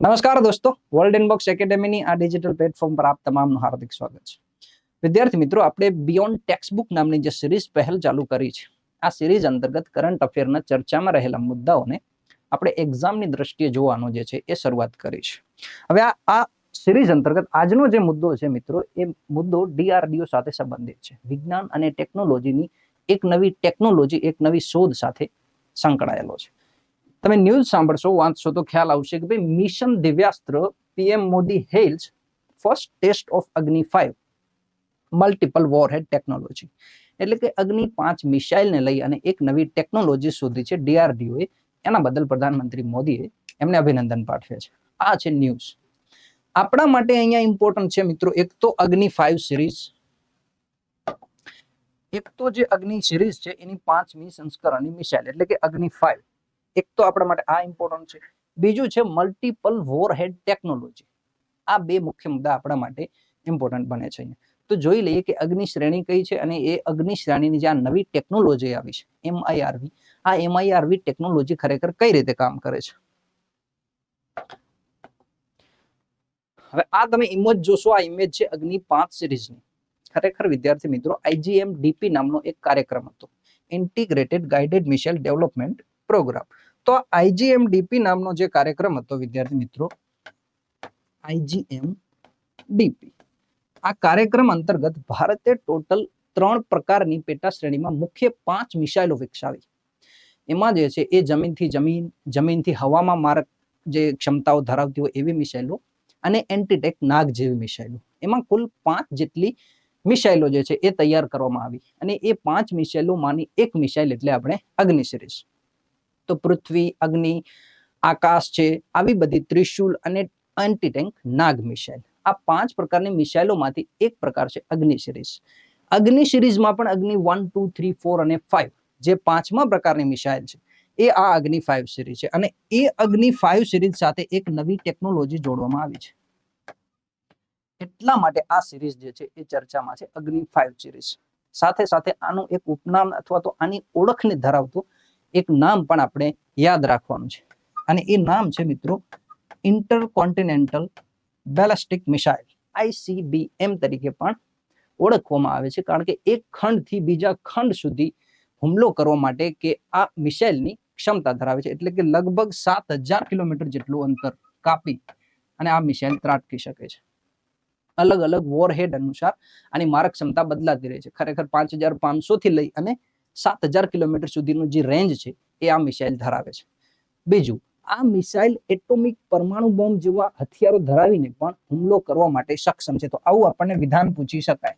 નમસ્કાર દોસ્તો, world inbox એકેડેમીની આ ડિજિટલ પ્લેટફોર્મ પર આપ તમામનું હાર્દિક સ્વાગત છે. વિદ્યાર્થી મિત્રો, આપણે બિયોન્ડ ટેક્સ્ટબુક નામની જે સિરીઝ પહેલ ચાલુ કરી છે, આ સિરીઝ અંતર્ગત કરંટ અફેરના ચર્ચામાં રહેલા મુદ્દાઓને આપણે એક્ઝામની દ્રષ્ટિએ જોવાનો જે છે એ શરૂઆત કરી છે. હવે આ સિરીઝ અંતર્ગત આજનો જે મુદ્દો છે મિત્રો, એ મુદ્દો ડીઆરડીઓ સાથે સંબંધિત છે. વિજ્ઞાન અને ટેકનોલોજીની એક નવી ટેકનોલોજી, એક નવી શોધ સાથે સંકળાયેલો છે. તમે ન્યૂઝ સાંભળશો, વાંચશો તો ખ્યાલ આવશે કે ભાઈ mission Divyastra, PM Modi hails first test of Agni 5 multiple વોરહેડ technology. એટલે કે અગ્નિ 5 મિસાઇલને લઈ અને એક નવી ટેકનોલોજી શોધી છે ડીઆરડીઓએ. એના બદલ પ્રધાનમંત્રી મોદીએ એમને અભિનંદન પાઠવ્યા છે. આ છે ન્યૂઝ. આપણા માટે અહીંયા ઇમ્પોર્ટન્ટ છે મિત્રો, એક તો અગ્નિ 5 સિરીઝ, એક તો જે અગ્નિ સિરીઝ છે એની 5મી સંસ્કરણની મિસાઇલ એટલે કે અગ્નિ 5, એક તો આપણા માટે આ ઇમ્પોર્ટન્ટ છે. બીજું છે મલ્ટિપલ વોરહેડ ટેકનોલોજી. આ બે મુખ્ય મુદ્દા આપણા માટે ઇમ્પોર્ટન્ટ બને છે. તો જોઈ લઈએ કે અગ્નિ શ્રેણી કઈ છે અને એ અગ્નિ શ્રેણીની જે આ નવી ટેકનોલોજી આવી છે એમઆઈઆરવી, આ એમઆઈઆરવી ટેકનોલોજી ખરેખર કઈ રીતે કામ કરે છે. હવે આ તમે ઇમેજ જોશો, આ ઇમેજ છે અગ્નિ 5 સિરીઝની. ખરેખર વિદ્યાર્થી મિત્રો, આઈજીએમડીપી નામનો એક કાર્યક્રમ હતો, integrated guided missile development programme. તો આઈજીએમડીપી નામનો જે કાર્યક્રમ હતો વિદ્યાર્થી મિત્રો, આઈજીએમડીપી, આ કાર્યક્રમ અંતર્ગત ભારતે ટોટલ 3 પ્રકારની પેટા શ્રેણીમાં મુખ્ય 5 મિસાઇલો વિકસાવી. એમાં જે છે એ જમીનથી જમીન, જમીનથી હવામાં મારક જે ક્ષમતાઓ ધરાવતી હોય એવી મિસાઇલો અને એન્ટીટેક નાગ જેવી મિસાઇલો. એમાં કુલ 5 જેટલી મિસાઇલો જે છે એ તૈયાર કરવામાં આવી અને એ 5 મિસાઇલોમાંની એક મિસાઇલ એટલે આપણે અગ્નિ સિરીઝ. તો પૃથ્વી, અગ્નિ, આકાશ છે, આવી બધી ત્રિશુલ અને એન્ટીટેક નાગ મિસાઇલ, આ 5 પ્રકારની મિસાઇલોમાંથી એક પ્રકાર છે અગ્નિ સિરીઝ. અગ્નિ સિરીઝમાં પણ અગ્નિ 1, 2, 3, 4 અને 5 જે 5મા પ્રકારની મિસાઇલ છે એ આ અગ્નિ 5 સિરીઝ છે. અને એ અગ્નિ 5 સિરીઝ સાથે એક નવી ટેકનોલોજી જોડવામાં આવી છે. એટલા માટે આ સિરીઝ જે છે એ ચર્ચામાં છે, અગ્નિ 5 સિરીઝ. સાથે સાથે આનું એક ઉપનામ અથવા તો આની ઓળખને ધરાવતું એક નામ પણ આપણે યાદ રાખવાનું છે અને એ નામ છે મિત્રો ઇન્ટરકોન્ટિનેન્ટલ બેલિસ્ટિક મિસાઇલ, આઈસીબીએમ તરીકે પણ ઓળખવામાં આવે છે. કારણ કે એક ખંડથી બીજા ખંડ સુધી હુમલો કરવા માટે કે આ મિસાઇલની ક્ષમતા ધરાવે છે. એટલે કે લગભગ 7000 કિલોમીટર જેટલું અંતર કાપી અને આ મિસાઇલ ત્રાટકી શકે છે. અલગ અલગ વોરહેડ અનુસાર આની મારક ક્ષમતા બદલાતી રહે છે. ખરેખર 5500 થી લઈ અને 7000 કિલોમીટર સુધીનું જે રેન્જ છે એ આ મિસાઇલ ધરાવે છે. બીજું, આ મિસાઇલ એટોમિક પરમાણુ બોમ્બ જેવા હથિયારો ધરાવીને પણ હુમલો કરવા માટે સક્ષમ છે. તો આવું આપણને વિધાન પૂછી શકાય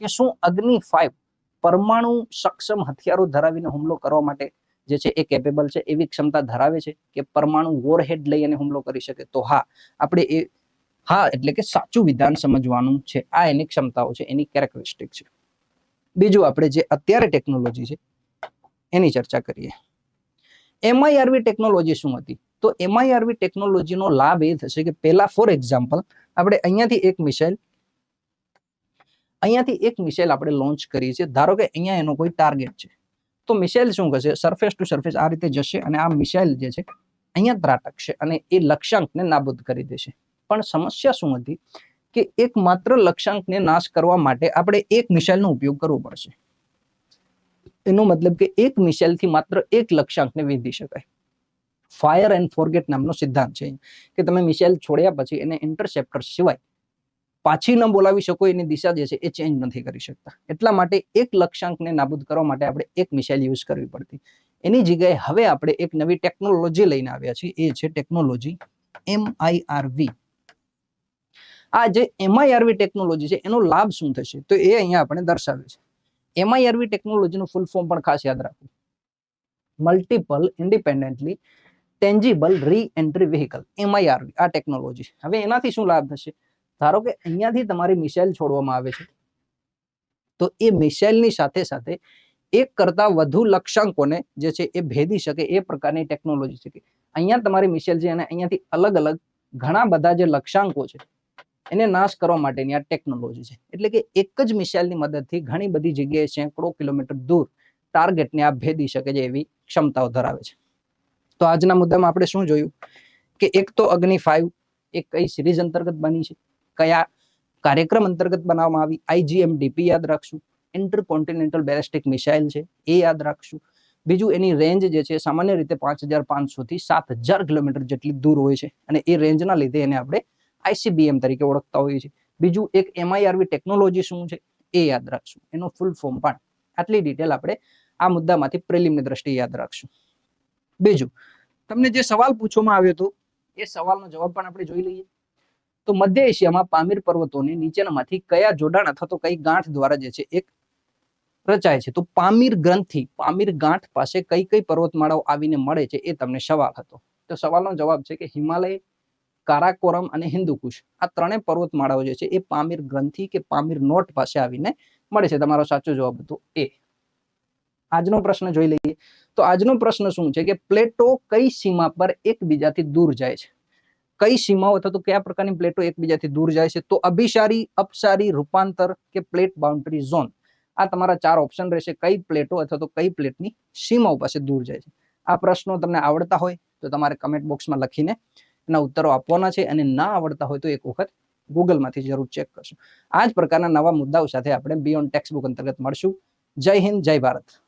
કે શું અગ્નિ 5 પરમાણુ સક્ષમ હથિયારો ધરાવીને હુમલો કરવા માટે જે છે એ કેપેબલ છે, એવી ક્ષમતા ધરાવે છે કે પરમાણુ વોરહેડ લઈ અને હુમલો કરી શકે? તો હા, આપણે એ હા એટલે કે સાચું વિધાન સમજવાનું છે. આ એની ક્ષમતાઓ છે, એની કેરેક્ટરિસ્ટિક છે. બીજું, આપણે જે અત્યારે ટેકનોલોજી છે એની ચર્ચા કરીએ. એમઆઈઆરવી ટેકનોલોજી શું હતી? તો એમઆઈઆરવી ટેકનોલોજીનો લાભ એ થશે કે પહેલા, ફોર એક્ઝામ્પલ, આપણે અહીંયાથી એક મિસાઇલ આપણે લોન્ચ કરીએ છીએ. ધારો કે અહીંયા એનો કોઈ ટાર્ગેટ છે, તો મિસાઇલ શું કરશે? સરફેસ ટુ સરફેસ આ રીતે જશે અને આ મિસાઇલ જે છે અહીંયા ત્રાટકશે અને એ લક્ષ્યાંકને નાબૂદ કરી દેશે. પણ સમસ્યા શું હતી કે એક માત્ર લક્ષ્યાંકને નાશ કરવા માટે આપણે એક મિસાઇલનો ઉપયોગ કરવો પડશે. એનો મતલબ કે એક મિસાઇલથી માત્ર એક લક્ષ્યાંકને વેધી શકાય. ફાયર એન્ડ ફોરગેટ નામનો સિદ્ધાંત છે કે તમે મિસાઇલ છોડ્યા પછી એને ઇન્ટરસેપ્ટર સિવાય પાછી ન બોલાવી શકો, એની દિશા જે છે એ ચેન્જ નથી કરી શકતા. એટલા માટે એક લક્ષ્યાંકને નાબૂદ કરવા માટે આપણે એક મિસાઇલ યુઝ કરવી પડતી. એની જગ્યાએ હવે આપણે એક નવી ટેકનોલોજી લઈને આવ્યા છીએ, એ છે ટેકનોલોજી એમઆઈઆરવી. આ જે એમઆઈઆરવી ટેકનોલોજી છે એનો લાભ શું થશે તો એ અહીંયા આપણે દર્શાવ્યું છે. એમઆઈઆરવી ટેકનોલોજીનું ફૂલ ફોર્મ પણ ખાસ યાદ રાખવું, મલ્ટિપલ ઇન્ડિપેન્ડન્ટલી ટેન્જિબલ રી એન્ટ્રી વ્હીકલ, એમઆઈઆરવી આ ટેકનોલોજી. હવે એનાથી શું લાભ થશે? ધારો કે અહીંયાથી તમારી મિસાઇલ છોડવામાં આવે છે, તો એ મિસાઇલની સાથે સાથે એક કરતા વધુ લક્ષ્યાંકોને જે છે એ ભેદી શકે એ પ્રકારની ટેકનોલોજી છે. કે અહીંયા તમારી મિસાઇલ છે અને અહીંયાથી અલગ અલગ ઘણા બધા જે લક્ષ્યાંકો છે એને નાશ કરવા માટેની આ ટેકનોલોજી છે. એટલે કે એક જ મિસાઇલની મદદથી ઘણી બધી જગ્યાએ સેંકડો કિલોમીટર દૂર ટાર્ગેટને આ ભેદી શકે છે એવી ક્ષમતાઓ ધરાવે છે. તો આજના મુદ્દામાં આપણે શું જોયું કે એક તો અગ્નિ 5 એ કઈ સિરીઝ અંતર્ગત બની છે, કયા કાર્યક્રમ અંતર્ગત બનાવવામાં આવી, IGM-DP યાદ રાખશું, ઇન્ટરકોન્ટિનેન્ટલ બેલિસ્ટિક મિસાઇલ છે એ યાદ રાખશું. બીજું એની રેન્જ જે છે સામાન્ય રીતે 5500 થી 7000 કિલોમીટર જેટલી દૂર હોય છે અને એ રેન્જના લીધે એને આપણે ICBM તરીકે ઓળખતા હોઈએ છીએ. બીજું એક MIRV ટેકનોલોજી શું છે એ યાદ રાખશું, એનો ફૂલ ફોર્મ પણ. આટલી ડિટેલ આપણે આ મુદ્દામાંથી પ્રિલિમની દ્રષ્ટિએ યાદ રાખશું. બીજું તમને જે સવાલ પૂછવામાં આવ્યો હતો એ સવાલનો જવાબ પણ આપણે જોઈ લઈએ. તો મધ્ય એશિયામાં પામીર પર્વતોની નીચેનામાંથી કયા જોડાણ અથવા તો કઈ ગાંઠ દ્વારા જે છે એક રચાય છે? તો પામીર ગ્રંથિ, પામીર ગાંઠ પાસે કઈ કઈ પર્વતમાળાઓ આવીને મળે છે એ તમને સવાલ હતો. તો સવાલનો જવાબ છે કે હિમાલય, કારાકોરમ અને હિન્દુકુશ, આ ત્રણેય પર્વતમાળાઓ જે છે એ પામીર ગ્રંથિ કે પામીર નોટ પાસે આવીને મળે છે. તમારો સાચો જવાબ હતો એ. આજનો પ્રશ્ન જોઈ લઈએ. તો આજનો પ્રશ્ન શું છે કે પ્લેટો કઈ સીમા પર એકબીજાથી દૂર જાય છે? કઈ સીમાઓ અથવા તો કયા પ્રકારની પ્લેટો એકબીજાથી દૂર જાય છે? તો અભિસારી, અપસારી, રૂપાંતર કે પ્લેટ બાઉન્ડ્રી ઝોન. આ તમારા 4 ઓપ્શન રહેશે. કઈ પ્લેટો અથવા તો કઈ પ્લેટની સીમાઓ પાસે દૂર જાય છે? આ પ્રશ્નો તમને આવડતા હોય તો તમારે કમેન્ટ બોક્સમાં લખીને એના ઉત્તરો આપવાના છે, અને ના આવડતા હોય તો એક વખત ગૂગલમાંથી જરૂર ચેક કરશું. આ જ પ્રકારના નવા મુદ્દાઓ સાથે આપણે બિયોન્ડ ટેક્સ્ટ બુક અંતર્ગત મળશું. જય હિન્દ, જય ભારત.